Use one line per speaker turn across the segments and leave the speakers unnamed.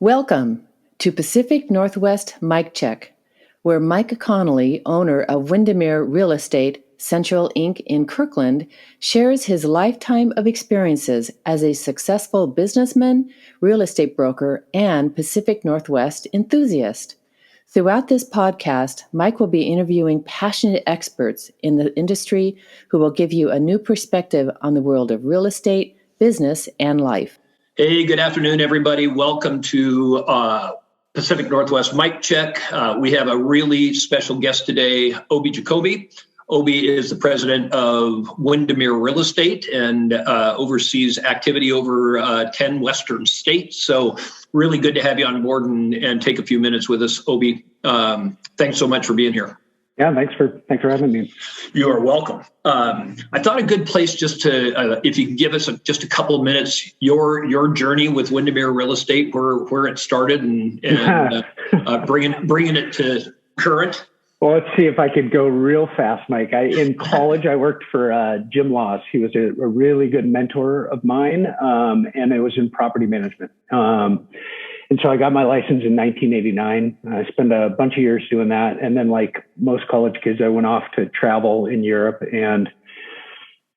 Welcome to Pacific Northwest Mike Check, where Mike Connolly, owner of Windermere Real Estate, Central Inc. in Kirkland, shares his lifetime of experiences as a successful businessman, real estate broker, and Pacific Northwest enthusiast. Throughout this podcast, Mike will be interviewing passionate experts in the industry who will give you a new perspective on the world of real estate, business, and life.
Hey, good afternoon, everybody. Welcome to Pacific Northwest Mike Check. We have a really special guest today, OB Jacobi. OB is the president of Windermere Real Estate and oversees activity over 10 Western states. So really good to have you on board and take a few minutes with us, OB. Thanks so much for being here.
Yeah, thanks for having me.
You are welcome. I thought a good place just to, if you could give us just a couple of minutes, your journey with Windermere Real Estate, where it started, and bringing it to current.
Well, let's see if I could go real fast, Mike. In college, I worked for Jim Laws. He was a really good mentor of mine, and it was in property management. And so I got my license in 1989. I spent a bunch of years doing that. And then, like most college kids, I went off to travel in Europe. And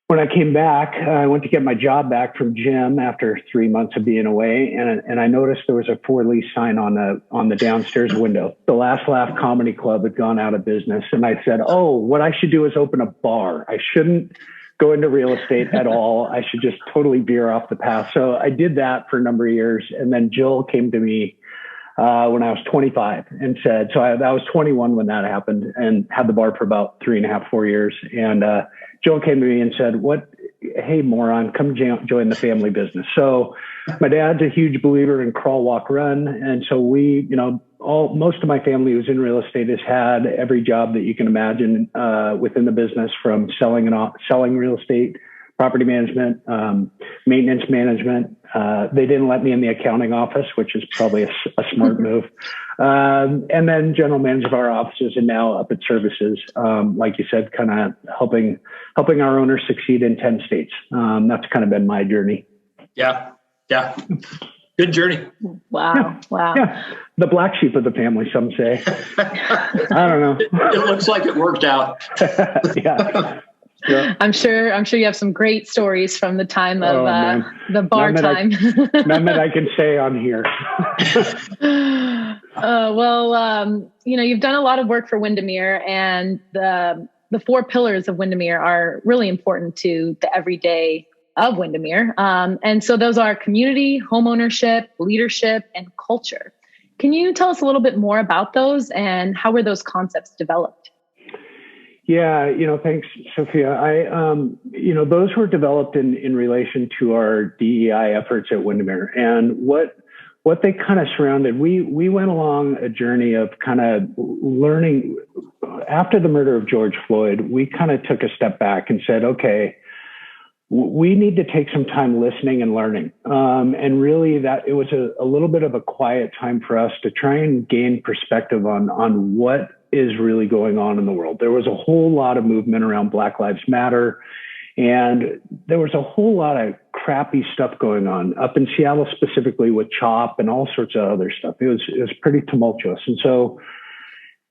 when I came back, I went to get my job back from Jim after 3 months of being away. And I noticed there was a for lease sign on the downstairs window. The Last Laugh Comedy Club had gone out of business. And I said, oh, what I should do is open a bar. I shouldn't go into real estate at all. I should just totally veer off the path. So I did that for a number of years. And then Jill came to me when I was 25 and said, I was 21 when that happened and had the bar for about 3.5, 4 years. And Jill came to me and said, hey, moron, come join the family business. So my dad's a huge believer in crawl, walk, run. And so we, most of my family who's in real estate has had every job that you can imagine within the business, from selling real estate, property management, maintenance management. They didn't let me in the accounting office, which is probably a smart move. And then general manager of our offices, and now up at services, like you said, kind of helping our owners succeed in 10 states. That's kind of been my journey.
Yeah. Good journey.
Wow.
Yeah. The black sheep of the family, some say. I don't know.
It looks like it worked out.
Yeah.
I'm sure you have some great stories from the time of the bar time.
None that I can say on here.
You've done a lot of work for Windermere, and the 4 pillars of Windermere are really important to the everyday of Windermere. And so those are community, homeownership, leadership, and culture. Can you tell us a little bit more about those and how were those concepts developed?
Yeah, thanks, Sofia. Those were developed in relation to our DEI efforts at Windermere, and what they kind of surrounded. We went along a journey of kind of learning. After the murder of George Floyd, we kind of took a step back and said, okay, we need to take some time listening and learning. And really that it was a little bit of a quiet time for us to try and gain perspective on what is really going on in the world. There was a whole lot of movement around Black Lives Matter, and there was a whole lot of crappy stuff going on up in Seattle, specifically with CHOP and all sorts of other stuff. It was pretty tumultuous. And so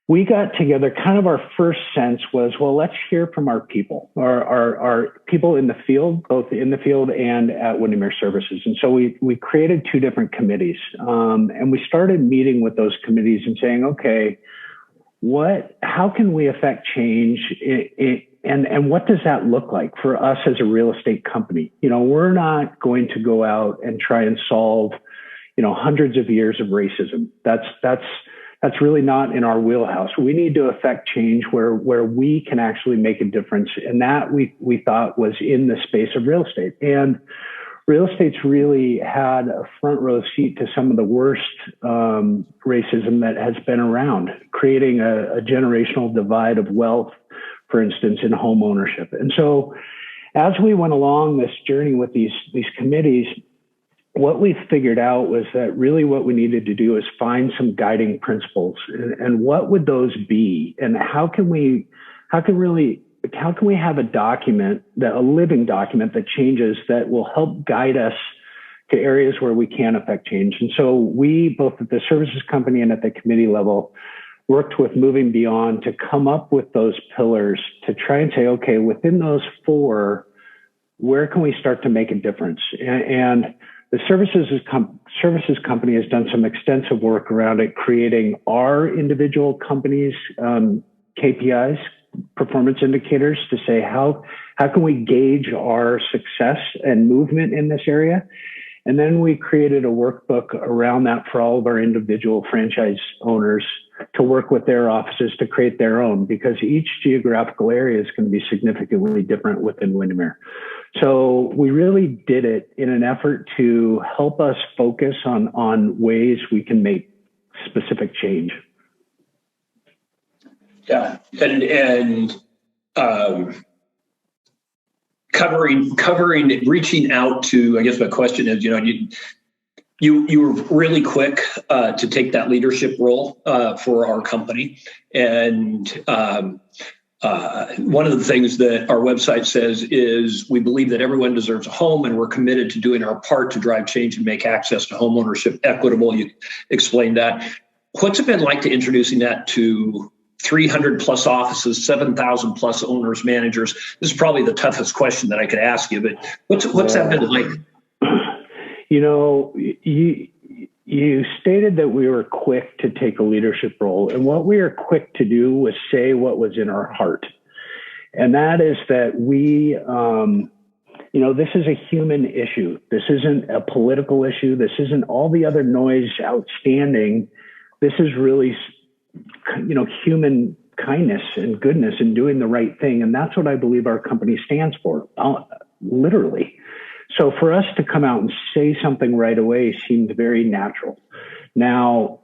we got together. Kind of our first sense was, well, let's hear from our people, our people in the field, both in the field and at Windermere Services. And so we created 2 different committees, and we started meeting with those committees and saying, okay, how can we affect change, and what does that look like for us as a real estate company? We're not going to go out and try and solve, hundreds of years of racism. That's really not in our wheelhouse. We need to affect change where we can actually make a difference. And that we thought was in the space of real estate. And real estate's really had a front row seat to some of the worst racism that has been around, creating a generational divide of wealth, for instance, in home ownership. And so as we went along this journey with these committees, what we figured out was that really what we needed to do is find some guiding principles, and what would those be, and how can we have a document, a living document that changes, that will help guide us to areas where we can affect change. And so we, both at the services company and at the committee level, worked with Moving Beyond to come up with those pillars to try and say, okay, within those four, where can we start to make a difference? And the services company has done some extensive work around it, creating our individual companies' KPIs, performance indicators, to say how can we gauge our success and movement in this area. And then we created a workbook around that for all of our individual franchise owners to work with their offices to create their own, because each geographical area is going to be significantly different within Windermere. So we really did it in an effort to help us focus on ways we can make specific change.
Yeah, and covering, reaching out to, I guess my question is, you were really quick to take that leadership role for our company. And one of the things that our website says is we believe that everyone deserves a home, and we're committed to doing our part to drive change and make access to home ownership equitable. You explained that. What's it been like to introducing that to 300 plus offices, 7,000 plus owners, managers? This is probably the toughest question that I could ask you, but what's that been like?
You stated that we were quick to take a leadership role, and what we were quick to do was say what was in our heart. And that is that we, this is a human issue. This isn't a political issue. This isn't all the other noise outstanding. This is really, human kindness and goodness and doing the right thing. And that's what I believe our company stands for, literally. So for us to come out and say something right away seemed very natural. Now,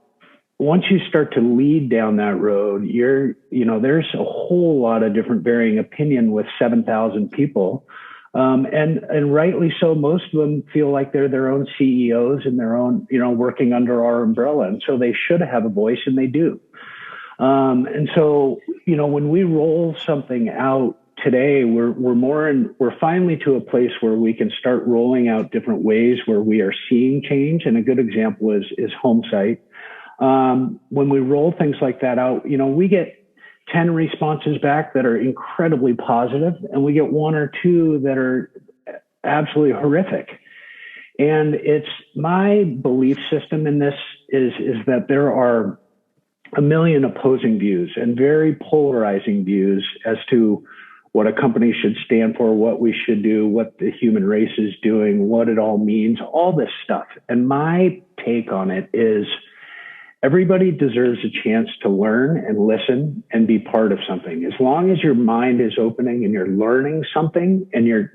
once you start to lead down that road, there's a whole lot of different varying opinion with 7,000 people. And rightly so, most of them feel like they're their own CEOs and their own, working under our umbrella. And so they should have a voice, and they do. And so, when we roll something out today, we're finally to a place where we can start rolling out different ways where we are seeing change. And a good example is HomeSite. When we roll things like that out, we get 10 responses back that are incredibly positive, and we get one or two that are absolutely horrific. And it's my belief system in this is that there are a million opposing views and very polarizing views as to what a company should stand for, what we should do, what the human race is doing, what it all means, all this stuff. And my take on it is everybody deserves a chance to learn and listen and be part of something. As long as your mind is opening and you're learning something and you're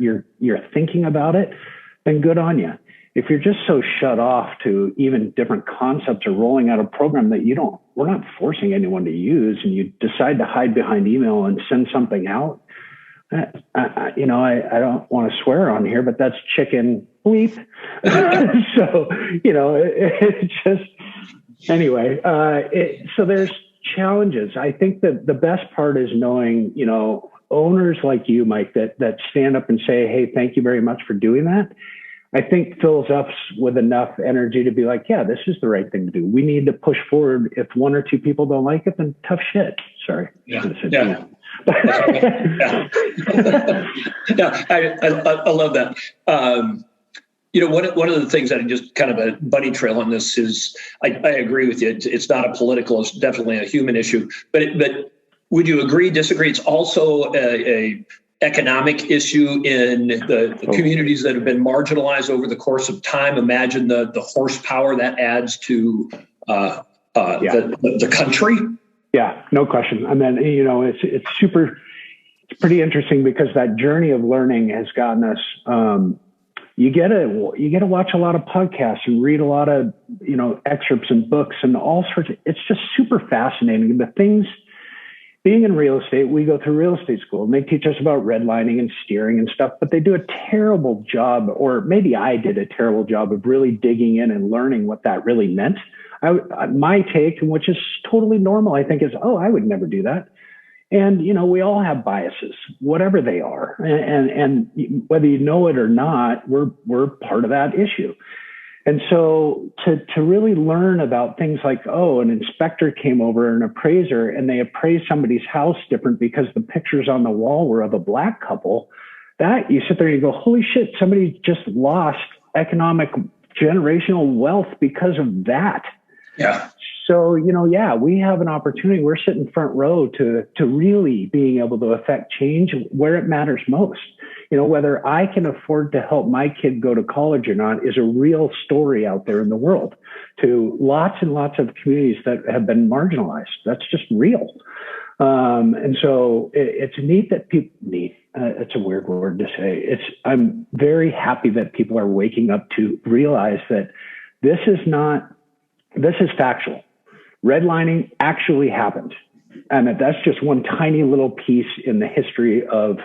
thinking about it, then good on you. If you're just so shut off to even different concepts or rolling out a program that we're not forcing anyone to use, and you decide to hide behind email and send something out, I don't want to swear on here, but that's chicken bleep. So, it's just, anyway, so there's challenges. I think that the best part is knowing, owners like you, Mike, that stand up and say, hey, thank you very much for doing that. I think fills us with enough energy to be like, yeah, this is the right thing to do. We need to push forward. If one or two people don't like it, then tough shit. Sorry.
Yeah. I love that. One of the things that I just kind of a bunny trail on this is I agree with you. It's not a political, it's definitely a human issue. But would you agree, disagree? It's also a economic issue in the communities that have been marginalized over the course of time. Imagine the horsepower that adds to the country.
Yeah, no question. And then, it's pretty interesting because that journey of learning has gotten us, you get to watch a lot of podcasts and read a lot of, excerpts and books and all sorts of, it's just super fascinating. The things, being in real estate, we go through real estate school and they teach us about redlining and steering and stuff, but they do a terrible job, or maybe I did a terrible job of really digging in and learning what that really meant. My take, which is totally normal, I think, is, I would never do that. And, we all have biases, whatever they are. And whether you know it or not, we're part of that issue. And so to really learn about things like, an inspector came over, an appraiser, and they appraised somebody's house different because the pictures on the wall were of a Black couple, that you sit there and you go, holy shit, somebody just lost economic generational wealth because of that.
Yeah.
So, we have an opportunity. We're sitting front row to really being able to affect change where it matters most. Whether I can afford to help my kid go to college or not is a real story out there in the world to lots and lots of communities that have been marginalized. That's just real. And so it's neat that people it's a weird word to say. I'm very happy that people are waking up to realize that this is factual. Redlining actually happened. And that's just one tiny little piece in the history of,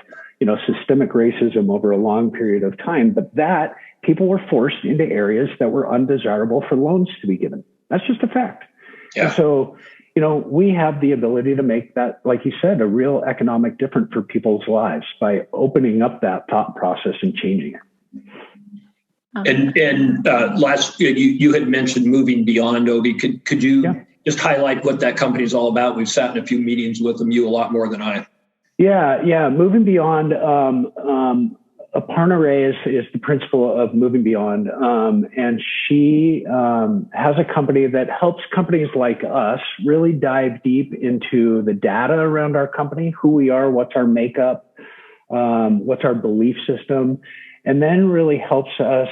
systemic racism over a long period of time. But that people were forced into areas that were undesirable for loans to be given. That's just a fact. Yeah. And so, we have the ability to make that, like you said, a real economic difference for people's lives by opening up that thought process and changing it.
And last, you had mentioned moving beyond, Obi. Could you just highlight what that company is all about? We've sat in a few meetings with them, you a lot more than I.
Yeah. Moving Beyond, Aparna Ray is the principal of Moving Beyond. And she has a company that helps companies like us really dive deep into the data around our company, who we are, what's our makeup, what's our belief system, and then really helps us.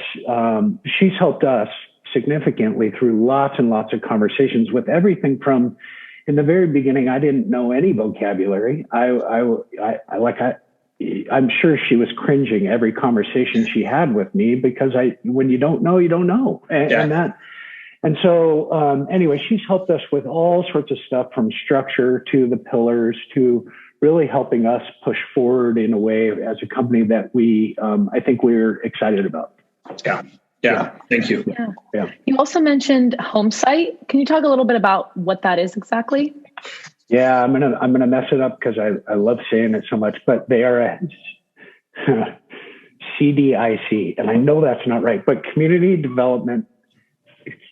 She's helped us significantly through lots and lots of conversations with everything from, in the very beginning, I didn't know any vocabulary. I'm sure she was cringing every conversation she had with me because when you don't know, you don't know. And so anyway, she's helped us with all sorts of stuff from structure to the pillars to really helping us push forward in a way as a company that I think we're excited about.
Yeah. Thank you.
Yeah. You also mentioned HomeSite. Can you talk a little bit about what that is exactly?
Yeah, I'm gonna mess it up because I love saying it so much, but they are a CDIC, and I know that's not right, but Community Development.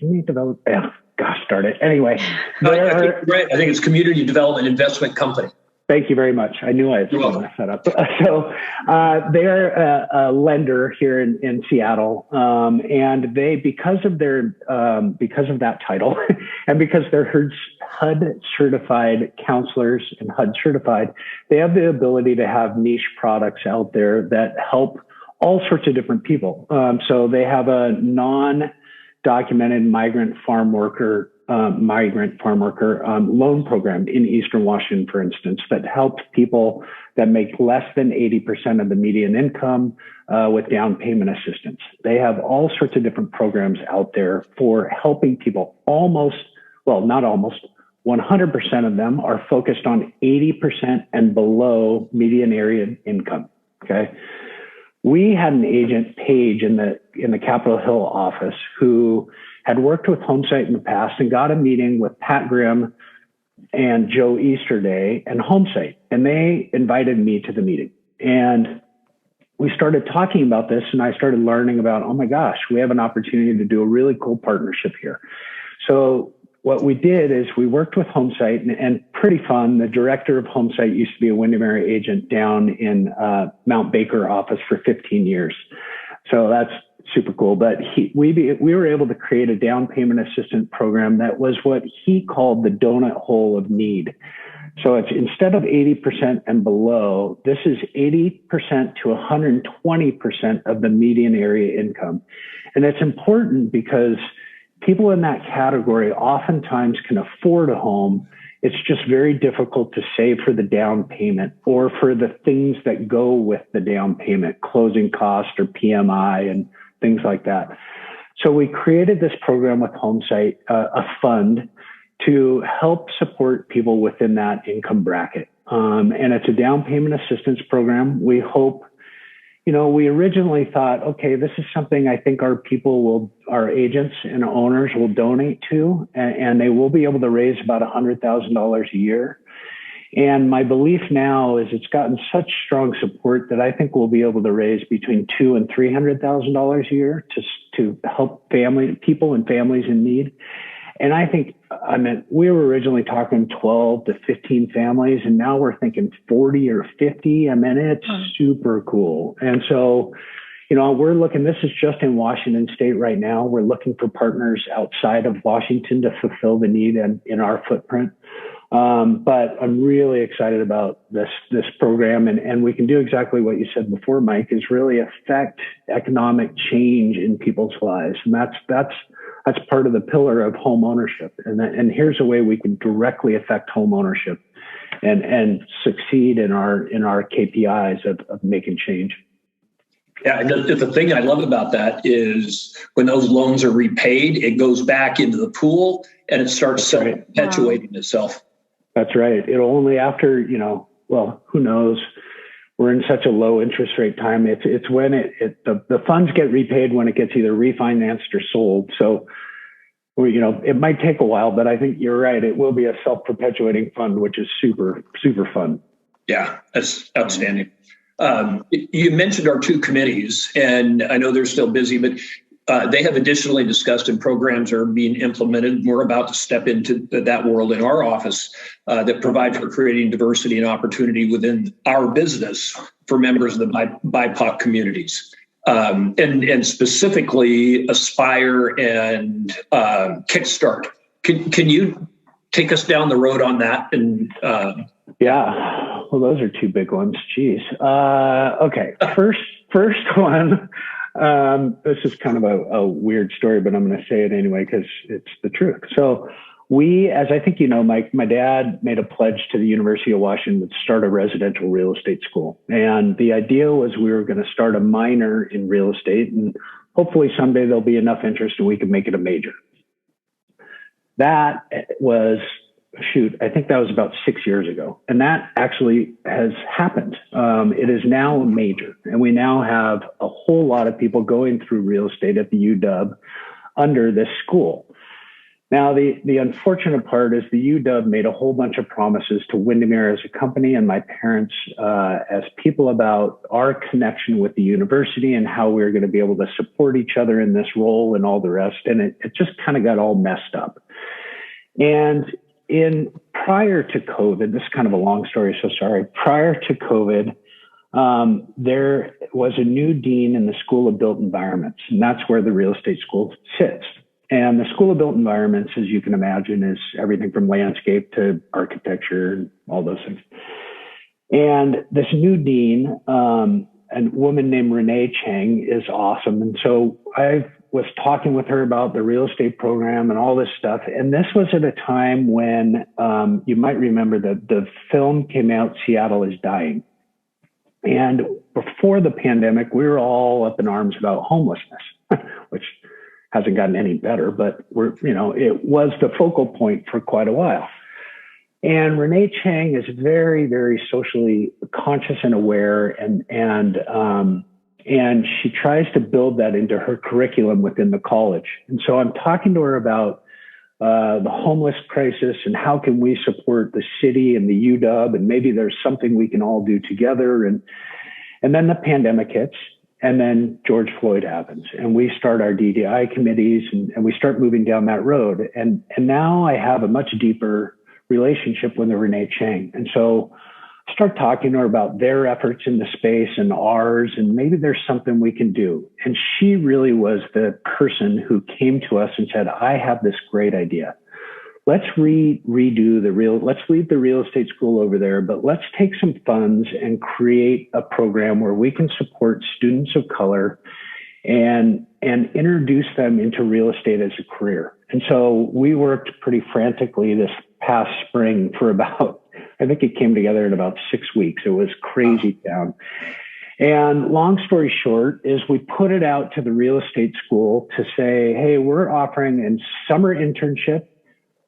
Yeah, gosh darn it. Anyway,
I think it's Community Development Investment Company.
Thank you very much. I knew I was going to mess that up. So they're a lender here in Seattle, and they, because of that title, and because they're HUD certified counselors and HUD certified, they have the ability to have niche products out there that help all sorts of different people. So they have a non-documented migrant farm worker loan program in Eastern Washington, for instance, that helps people that make less than 80% of the median income with down payment assistance. They have all sorts of different programs out there for helping people. 100% of them are focused on 80% and below median area income. Okay. We had an agent, Paige, in the Capitol Hill office who had worked with HomeSite in the past and got a meeting with Pat Grimm and Joe Easterday and HomeSite. And they invited me to the meeting. And we started talking about this, and I started learning about, oh my gosh, we have an opportunity to do a really cool partnership here. So what we did is we worked with HomeSite, and pretty fun. The director of HomeSite used to be a Windermere agent down in Mount Baker office for 15 years. So that's super cool. But we were able to create a down payment assistance program that was what he called the donut hole of need. So it's instead of 80% and below, this is 80% to 120% of the median area income. And it's important because people in that category oftentimes can afford a home. It's just very difficult to save for the down payment or for the things that go with the down payment, closing costs or PMI and things like that. So we created this program with HomeSite, a fund to help support people within that income bracket. And it's a down payment assistance program. We hope, we originally thought, okay, this is something I think our agents and owners will donate to, and they will be able to raise about $100,000 a year. And my belief now is it's gotten such strong support that I think we'll be able to raise between $200,000 and $300,000 a year to help people and families in need. And I think, we were originally talking 12 to 15 families, and now we're thinking 40 or 50. It's super cool. And so, we're looking, this is just in Washington State right now. We're looking for partners outside of Washington to fulfill the need in our footprint. But I'm really excited about this program, and we can do exactly what you said before, Mike, is really affect economic change in people's lives. And that's part of the pillar of home ownership. And here's a way we can directly affect home ownership and succeed in our KPIs of making change.
Yeah, the thing I love about that is when those loans are repaid, it goes back into the pool and it starts perpetuating itself.
That's right. It'll only after, who knows? We're in such a low interest rate time. It's when the funds get repaid when it gets either refinanced or sold. So, it might take a while, but I think you're right. It will be a self-perpetuating fund, which is super, super fun.
Yeah, that's outstanding. You mentioned our two committees, and I know they're still busy, but they have additionally discussed and programs are being implemented. We're about to step into that world in our office that provide for creating diversity and opportunity within our business for members of the BIPOC communities. And specifically Aspire and Kickstart. Can you take us down the road on that? And
yeah, well, those are two big ones. Geez. Okay. First one. This is kind of a weird story, but I'm going to say it anyway because it's the truth. So we, as I think Mike, my dad made a pledge to the University of Washington to start a residential real estate school. And the idea was we were going to start a minor in real estate, and hopefully someday there'll be enough interest and we can make it a major. That was, I think that was about 6 years ago. And that actually has happened. It is now a major. And we now have a whole lot of people going through real estate at the UW under this school. Now, the unfortunate part is the UW made a whole bunch of promises to Windermere as a company and my parents as people about our connection with the university and how we were going to be able to support each other in this role and all the rest. And it just kind of got all messed up. And prior to COVID, this is kind of a long story, so sorry. Prior to COVID, there was a new dean in the School of Built Environments, and that's where the real estate school sits. And the School of Built Environments, as you can imagine, is everything from landscape to architecture and all those things. And this new dean, a woman named Renee Chang, is awesome. And so I was talking with her about the real estate program and all this stuff. And this was at a time when you might remember that the film came out, Seattle is Dying. And before the pandemic, we were all up in arms about homelessness, which hasn't gotten any better, but it was the focal point for quite a while. And Renee Chang is very, very socially conscious and aware, and she tries to build that into her curriculum within the college. And so I'm talking to her about the homeless crisis and how can we support the city and the UW, and maybe there's something we can all do together. And then the pandemic hits, and then George Floyd happens, and we start our DDI committees, and we start moving down that road. And now I have a much deeper relationship with the Renee Chang. And so I start talking to her about their efforts in the space and ours, and maybe there's something we can do. And she really was the person who came to us and said, I have this great idea. Let's leave the real estate school over there, but let's take some funds and create a program where we can support students of color and introduce them into real estate as a career. And so we worked pretty frantically this past spring for about, I think it came together in about 6 weeks. It was crazy town. And long story short is we put it out to the real estate school to say, hey, we're offering a summer internship.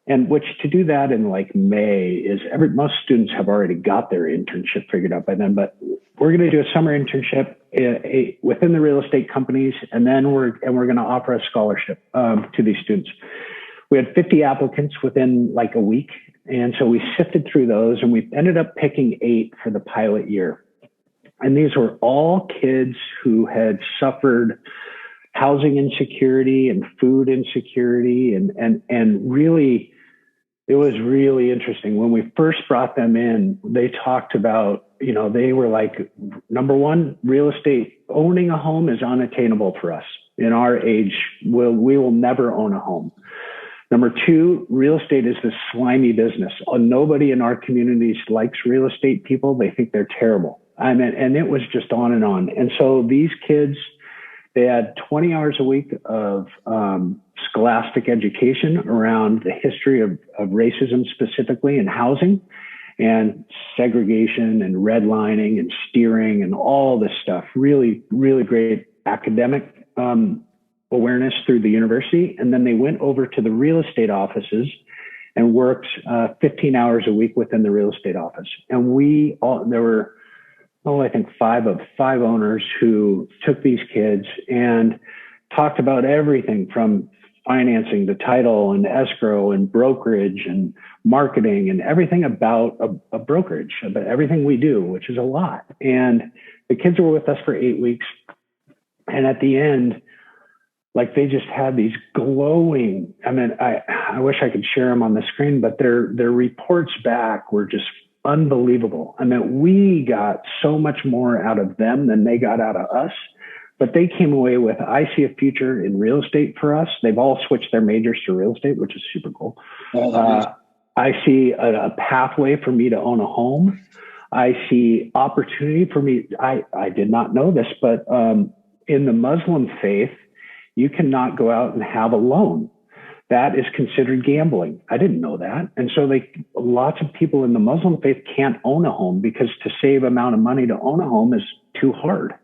And which to do that in like May is most students have already got their internship figured out by then, but we're going to do a summer internship within the real estate companies. And then we're going to offer a scholarship to these students. we had 50 applicants within like a week. And so we sifted through those and we ended up picking 8 for the pilot year. And these were all kids who had suffered housing insecurity and food insecurity. And really, it was really interesting. When we first brought them in, they talked about, they were like, number one, real estate, owning a home is unattainable for us. In our age, we will never own a home. Number two, real estate is this slimy business. Nobody in our communities likes real estate people. They think they're terrible. And it was just on and on. And so these kids, they had 20 hours a week of scholastic education around the history of racism, specifically in housing and segregation and redlining and steering and all this stuff. Really, really great academic awareness through the university. And then they went over to the real estate offices and worked 15 hours a week within the real estate office. And there were, I think 5 owners who took these kids and talked about everything from financing to title and escrow and brokerage and marketing and everything about a brokerage, about everything we do, which is a lot. And the kids were with us for 8 weeks. And at the end, like they just had these glowing, I wish I could share them on the screen, but their reports back were just unbelievable. We got so much more out of them than they got out of us, but they came away with, I see a future in real estate for us. They've all switched their majors to real estate, which is super cool. I see a pathway for me to own a home. I see opportunity for me. I did not know this, but in the Muslim faith, you cannot go out and have a loan. That is considered gambling. I didn't know that. And so lots of people in the Muslim faith can't own a home because to save amount of money to own a home is too hard.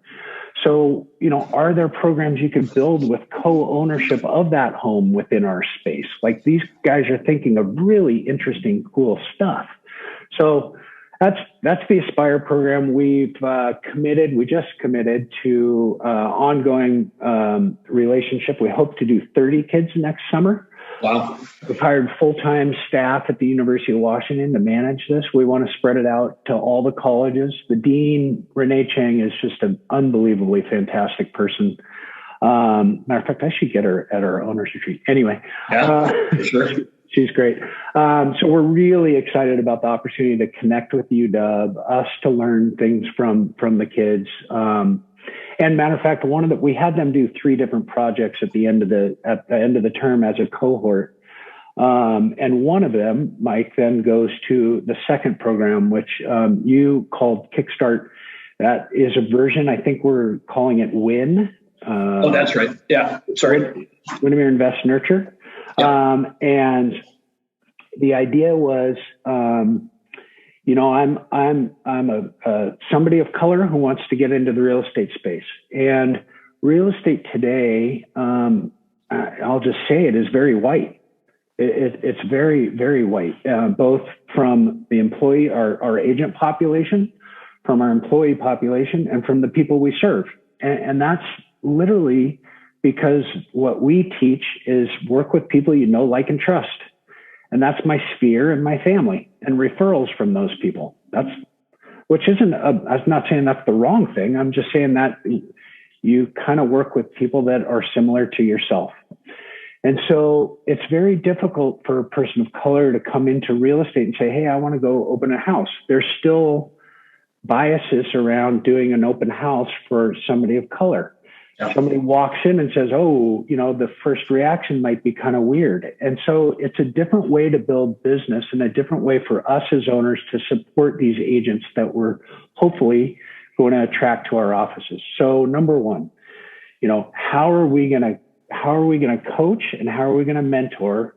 So, are there programs you can build with co-ownership of that home within our space? Like these guys are thinking of really interesting, cool stuff. So that's the Aspire program. We just committed to ongoing relationship. We hope to do 30 kids next summer.
Wow.
We've hired full-time staff at the University of Washington to manage this. We want to spread it out to all the colleges. The dean, Renee Chang, is just an unbelievably fantastic person. Matter of fact, I should get her at our owners retreat. Anyway,
sure.
She's great. So we're really excited about the opportunity to connect with UW, us to learn things from the kids. And matter of fact, we had them do 3 different projects at the end of the term as a cohort. And one of them, Mike, then goes to the second program, which you called Kickstart. That is a version, I think we're calling it WIN.
That's right. Yeah. Sorry.
Windermere Invest Nurture. Yeah. And the idea was, I'm somebody of color who wants to get into the real estate space, and real estate today, I'll just say it is very white. It's very, very white, both from the employee, our agent population, from our employee population, and from the people we serve. And that's literally because what we teach is work with people you know, like, and trust. And that's my sphere and my family and referrals from those people. Which isn't, I'm not saying that's the wrong thing. I'm just saying that you kind of work with people that are similar to yourself. And so it's very difficult for a person of color to come into real estate and say, hey, I want to go open a house. There's still biases around doing an open house for somebody of color. Yeah. Somebody walks in and says, the first reaction might be kind of weird. And so it's a different way to build business and a different way for us as owners to support these agents that we're hopefully going to attract to our offices. So number one, how are we going to coach and how are we going to mentor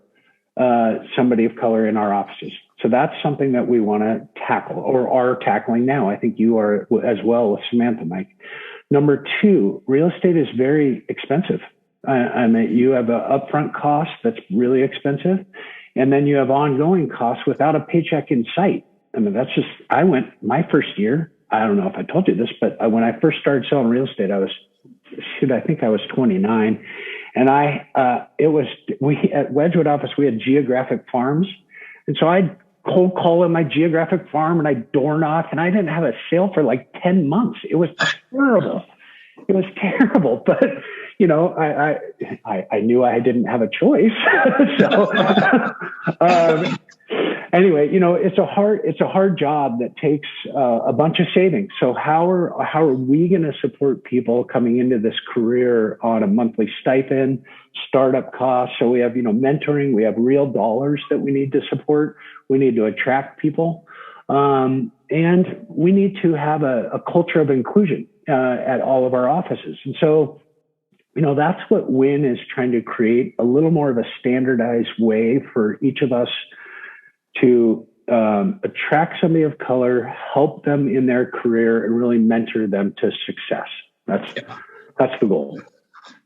somebody of color in our offices? So that's something that we want to tackle or are tackling now. I think you are as well with Samantha, Mike. Number two, real estate is very expensive. You have an upfront cost that's really expensive, and then you have ongoing costs without a paycheck in sight. I went my first year, I don't know if I told you this, but when I first started selling real estate, I think I was 29, And we at Wedgwood office, we had geographic farms. And so I'd cold call in my geographic farm and I'd door knock, and I didn't have a sale for like 10 months. It was terrible. It was terrible, but I knew I didn't have a choice. So anyway, it's a hard job that takes a bunch of savings. So how are we going to support people coming into this career on a monthly stipend, startup costs? So we have, mentoring, we have real dollars that we need to support. We need to attract people. And we need to have a culture of inclusion at all of our offices. And so, that's what Win is trying to create, a little more of a standardized way for each of us to attract somebody of color, help them in their career, and really mentor them to success. That's the goal.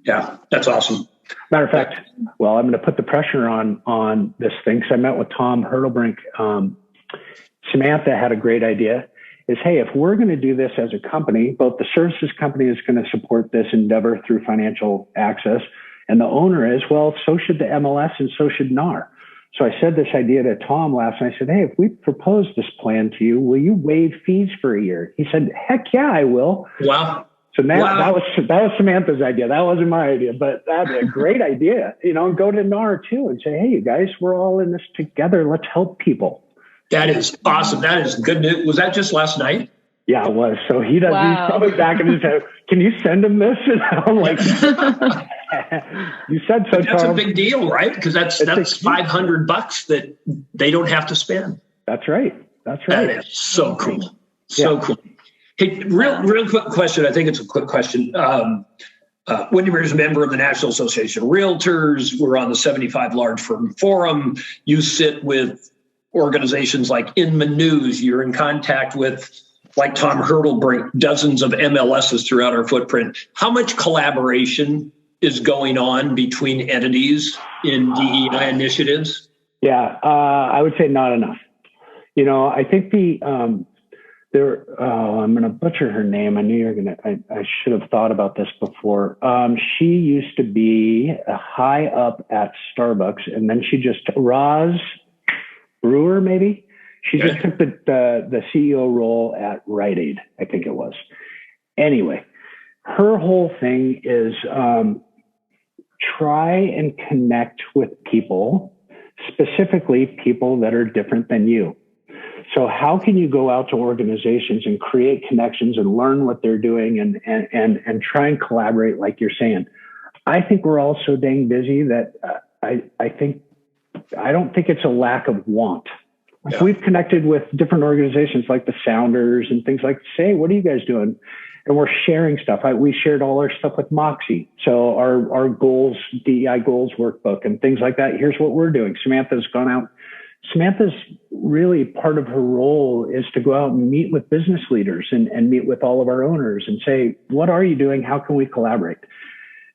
Yeah, that's awesome.
Matter of fact, well, I'm going to put the pressure on this thing because I met with Tom Hurtlebrink. Samantha had a great idea. Is, hey, if we're going to do this as a company, both the services company is going to support this endeavor through financial access, and the owner is, well, so should the MLS and so should NAR. So I said this idea to Tom last night. I said, hey, if we propose this plan to you, will you waive fees for a year? He said, heck yeah, I will.
Wow.
So now that was Samantha's idea. That wasn't my idea, but that'd be a great idea. Go to NAR too and say, hey, you guys, we're all in this together. Let's help people.
That is awesome. That is good news. Was that just last night?
Yeah, it was. So he does. Wow. He's probably back in his head. Can you send him this? And I'm like, you said so.
But that's a big deal, right? Because that's $500 that they don't have to spend.
That's right. That's right.
That is so cool. So cool. Hey, real quick question. I think it's a quick question. Windermere is a member of the National Association of Realtors. We're on the 75 Large Firm Forum. You sit with organizations like Inman News. You're in contact with, like Tom Hurtlebrink, dozens of MLSs throughout our footprint. How much collaboration is going on between entities in DEI initiatives?
Yeah, I would say not enough. I think I'm going to butcher her name. I knew you were going to, I should have thought about this before. She used to be high up at Starbucks, and then she just, Roz Brewer, maybe? She just took the CEO role at Rite Aid, I think it was. Anyway, her whole thing is try and connect with people, specifically people that are different than you. So how can you go out to organizations and create connections and learn what they're doing and try and collaborate like you're saying? I think we're all so dang busy that I don't think it's a lack of want. Yeah. We've connected with different organizations like the Sounders and things like, say, what are you guys doing? And we're sharing stuff. We shared all our stuff with Moxie. So our goals, DEI goals workbook and things like that. Here's what we're doing. Samantha's gone out. Samantha's really part of her role is to go out and meet with business leaders and meet with all of our owners and say, what are you doing? How can we collaborate?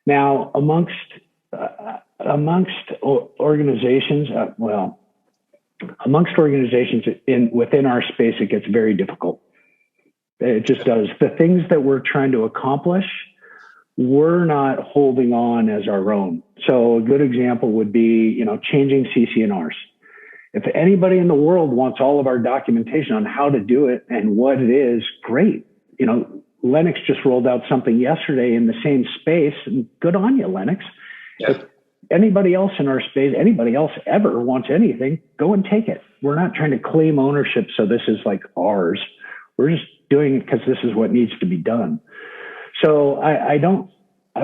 Now, amongst organizations, within our space, it gets very difficult. It just does. The things that we're trying to accomplish, we're not holding on as our own. So a good example would be, changing CC&Rs. If anybody in the world wants all of our documentation on how to do it and what it is, great. Lennox just rolled out something yesterday in the same space, and good on you, Lennox. Yeah. If anybody else in our space, anybody else ever wants anything, go and take it. We're not trying to claim ownership, so this is like ours. We're just doing it because this is what needs to be done. So I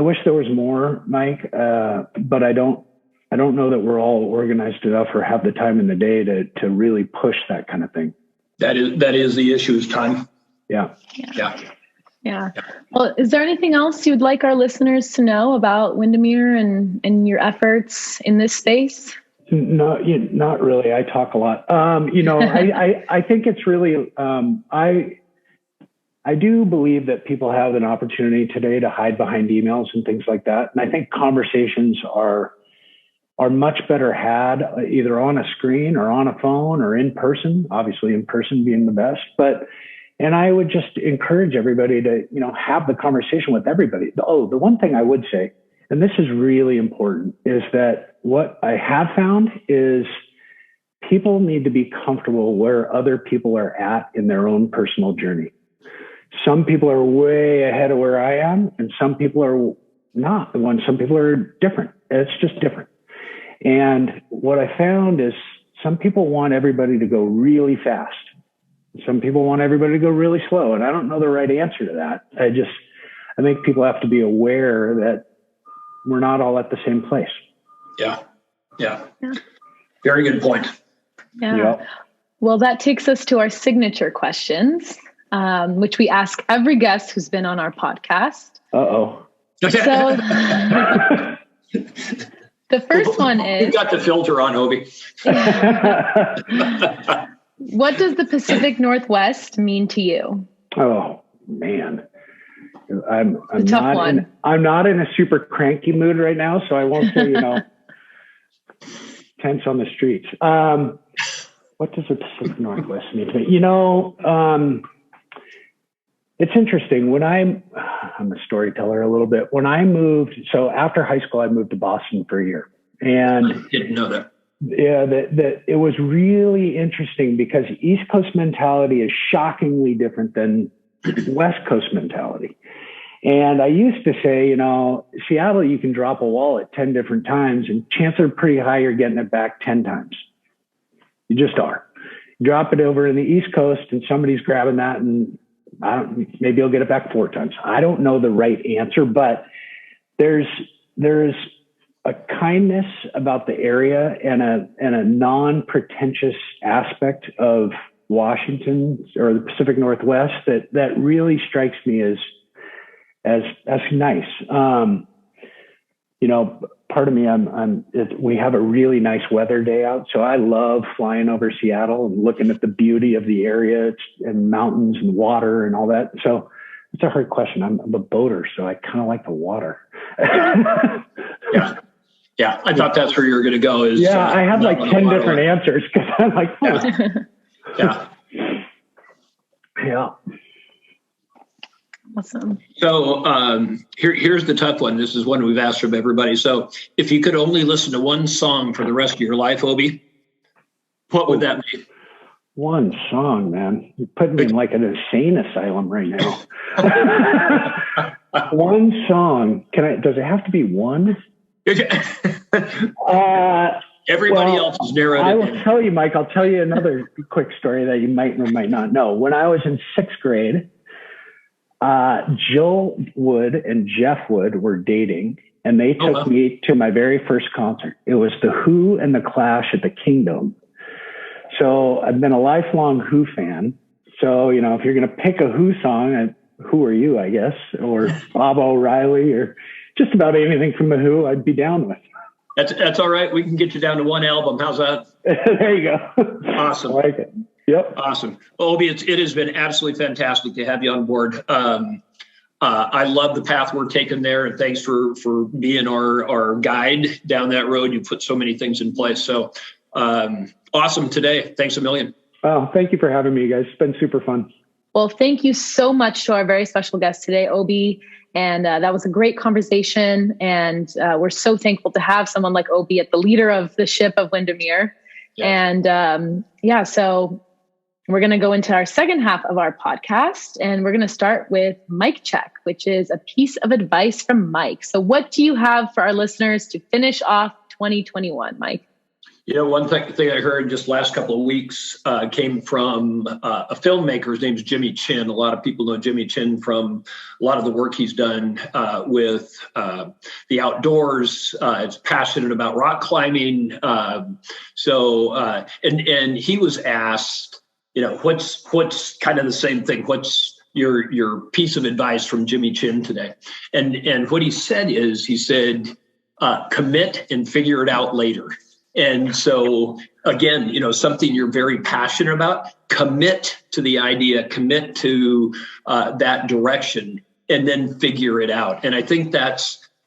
wish there was more, Mike, but I don't know that we're all organized enough or have the time in the day to really push that kind of thing.
That is the issue, is time.
Yeah.
Well, is there anything else you'd like our listeners to know about Windermere and your efforts in this space?
No, not really. I talk a lot. I think it's really, I do believe that people have an opportunity today to hide behind emails and things like that. And I think conversations are much better had either on a screen or on a phone or in person, obviously in person being the best. And I would just encourage everybody to, have the conversation with everybody. Oh, the one thing I would say and this is really important, is that what I have found is people need to be comfortable where other people are at in their own personal journey. Some people are way ahead of where I am, and some people are not. Some people are different. It's just different. And what I found is some people want everybody to go really fast. Some people want everybody to go really slow. And I don't know the right answer to that. I think people have to be aware that we're not all at the same place.
Yeah. Very good point.
Yeah.
Yep.
Well, that takes us to our signature questions, which we ask every guest who's been on our podcast.
Uh-oh.
So the first one is...
You've got the filter on, Obi.
What does the Pacific Northwest mean to you?
Oh, man. I'm
a tough one.
I'm not in a super cranky mood right now, so I won't say, tense on the streets. What does the Pacific Northwest mean to me? It's interesting. When I'm a storyteller a little bit. When I moved, so after high school, I moved to Boston for a year. And
I didn't know that.
Yeah, it was really interesting because East Coast mentality is shockingly different than West Coast mentality. And I used to say, Seattle, you can drop a wallet 10 different times and chances are pretty high you're getting it back 10 times. You just are. Drop it over in the East Coast and somebody's grabbing that and maybe you'll get it back 4 times. I don't know the right answer, but there's a kindness about the area and a non-pretentious aspect of Washington or the Pacific Northwest that really strikes me as nice. Part of me, we have a really nice weather day out. So I love flying over Seattle and looking at the beauty of the area and mountains and water and all that. So it's a hard question. I'm a boater, so I kind of like the water.
Yeah. I thought that's where you were going to go.
I have like 10 different answers because I'm like, Yeah.
Awesome.
So here's the tough one. This is one we've asked from everybody. So if you could only listen to one song for the rest of your life, Obi, what would that be?
One song, man. You're putting me in like an insane asylum right now. One song. Does it have to be one?
Everybody else is narrowed.
I will tell you, Mike, I'll tell you another quick story that you might or might not know. When I was in 6th grade, Jill Wood and Jeff Wood were dating, and they took me to my very first concert. It was The Who and The Clash at the Kingdom. So I've been a lifelong Who fan. So, if you're going to pick a Who song, who are you, I guess, or Bob O'Reilly or just about anything from The Who, I'd be down with.
That's all right. We can get you down to one album. How's that?
There you go.
Awesome.
I like it. Yep.
Awesome. Obi, it has been absolutely fantastic to have you on board. I love the path we're taking there, and thanks for being our guide down that road. You put so many things in place. So awesome today. Thanks a million.
Oh, thank you for having me, guys. It's been super fun.
Well, thank you so much to our very special guest today, Obi. And that was a great conversation. And we're so thankful to have someone like Obi at the leader of the ship of Windermere. Yeah. And so we're going to go into our second half of our podcast, and we're going to start with Mike Check, which is a piece of advice from Mike. So what do you have for our listeners to finish off 2021, Mike?
One thing I heard just last couple of weeks came from a filmmaker. His name's Jimmy Chin. A lot of people know Jimmy Chin from a lot of the work he's done with the outdoors. He's passionate about rock climbing. And he was asked, what's kind of the same thing? What's your piece of advice from Jimmy Chin today? And what he said, commit and figure it out later. And so, again, something you're very passionate about, commit to the idea, commit to that direction, and then figure it out. And I think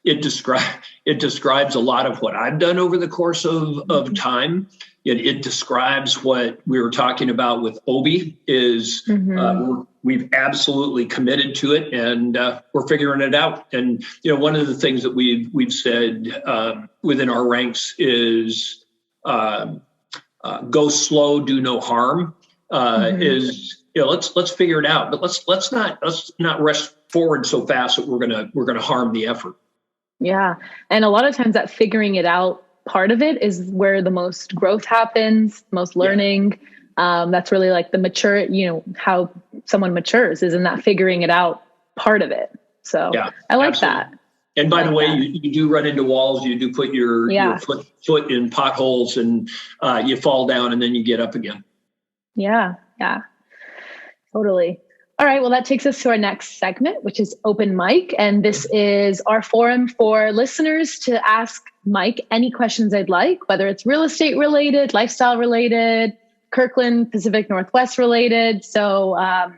it describes a lot of what I've done over the course of time. it describes what we were talking about with OB is we've absolutely committed to it, and we're figuring it out. And one of the things that we've said within our ranks is go slow, do no harm. Is let's figure it out, but let's not rush forward so fast that we're gonna harm the effort.
Yeah, and a lot of times that figuring it out part of it is where the most growth happens, most learning. That's really like the mature, how someone matures is in that figuring it out part of it. So I like that.
And by the way, you do run into walls. You do put your foot in potholes, and you fall down, and then you get up again.
Yeah, totally. All right, well, that takes us to our next segment, which is Open Mic. And this is our forum for listeners to ask Mike any questions they'd like, whether it's real estate related, lifestyle related, Kirkland, Pacific Northwest related. So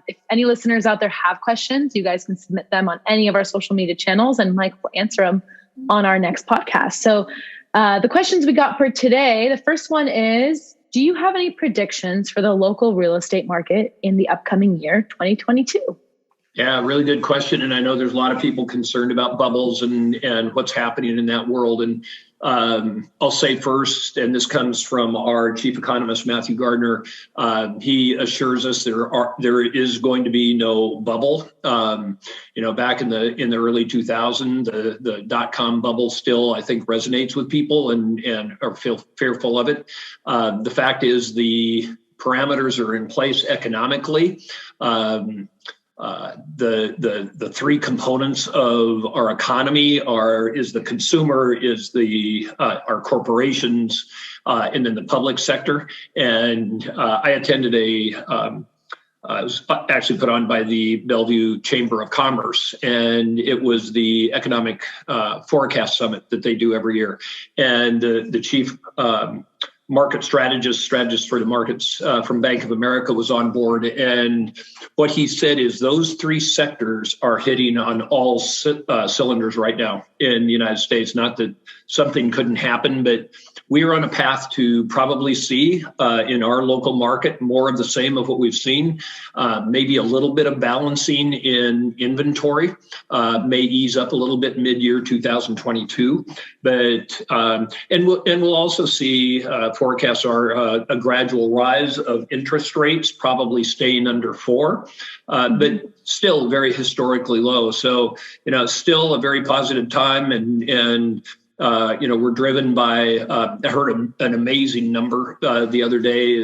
if any listeners out there have questions, you guys can submit them on any of our social media channels, and Mike will answer them on our next podcast. So the questions we got for today, the first one is, do you have any predictions for the local real estate market in the upcoming year, 2022?
Yeah, really good question. And I know there's a lot of people concerned about bubbles and what's happening in that world. And I'll say first, and this comes from our chief economist, Matthew Gardner, he assures us there is going to be no bubble. Back in the early 2000s, the dot-com bubble still, I think, resonates with people and are fearful of it. The fact is the parameters are in place economically. The three components of our economy is the consumer, is our corporations, and then the public sector. And I attended it was actually put on by the Bellevue Chamber of Commerce, and it was the economic forecast summit that they do every year. And the chief market strategist for the markets from Bank of America was on board. And what he said is those three sectors are hitting on all cylinders right now in the United States. Not that something couldn't happen, but we are on a path to probably see in our local market more of the same of what we've seen. Maybe a little bit of balancing in inventory may ease up a little bit mid-year 2022, but and we'll also see forecasts are a gradual rise of interest rates, probably staying under 4, but still very historically low. So still a very positive time, and we're driven by, I heard an amazing number the other day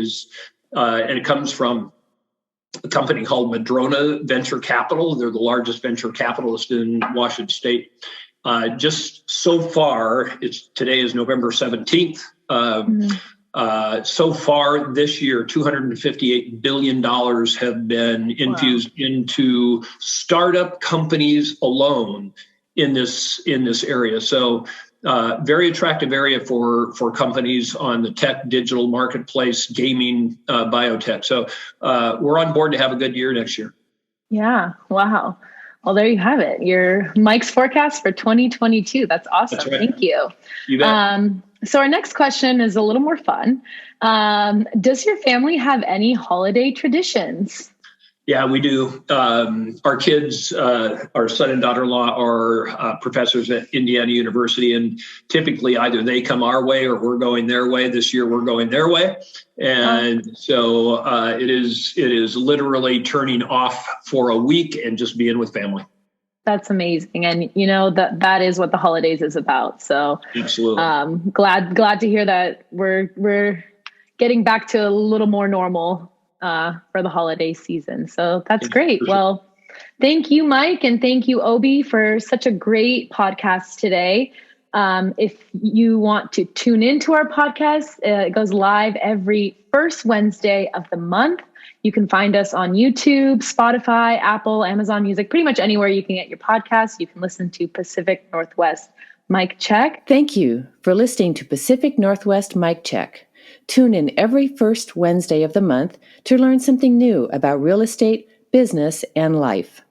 and it comes from a company called Madrona Venture Capital. They're the largest venture capitalist in Washington State. Just so far, today is November 17th. So far this year, $258 billion have been infused into startup companies alone in this area. So very attractive area for companies on the tech, digital marketplace, gaming, biotech. So we're on board to have a good year next year. Yeah.
Wow. Well, there you have it. Your Mike's forecast for 2022. That's awesome.
That's right.
Thank you.
You bet.
So our next question is a little more fun. Does your family have any holiday traditions?
Yeah, we do. Our kids, our son and daughter-in-law are professors at Indiana University, and typically either they come our way or we're going their way. This year we're going their way. And so it is literally turning off for a week and just being with family.
That's amazing. And that is what the holidays is about. So
absolutely.
Glad to hear that we're getting back to a little more normal for the holiday season. So that's great. Well, thank you, Mike. And thank you, OB, for such a great podcast today. If you want to tune into our podcast, it goes live every first Wednesday of the month. You can find us on YouTube, Spotify, Apple, Amazon Music, pretty much anywhere you can get your podcasts. You can listen to Pacific Northwest Mike Check.
Thank you for listening to Pacific Northwest Mike Check. Tune in every first Wednesday of the month to learn something new about real estate, business, and life.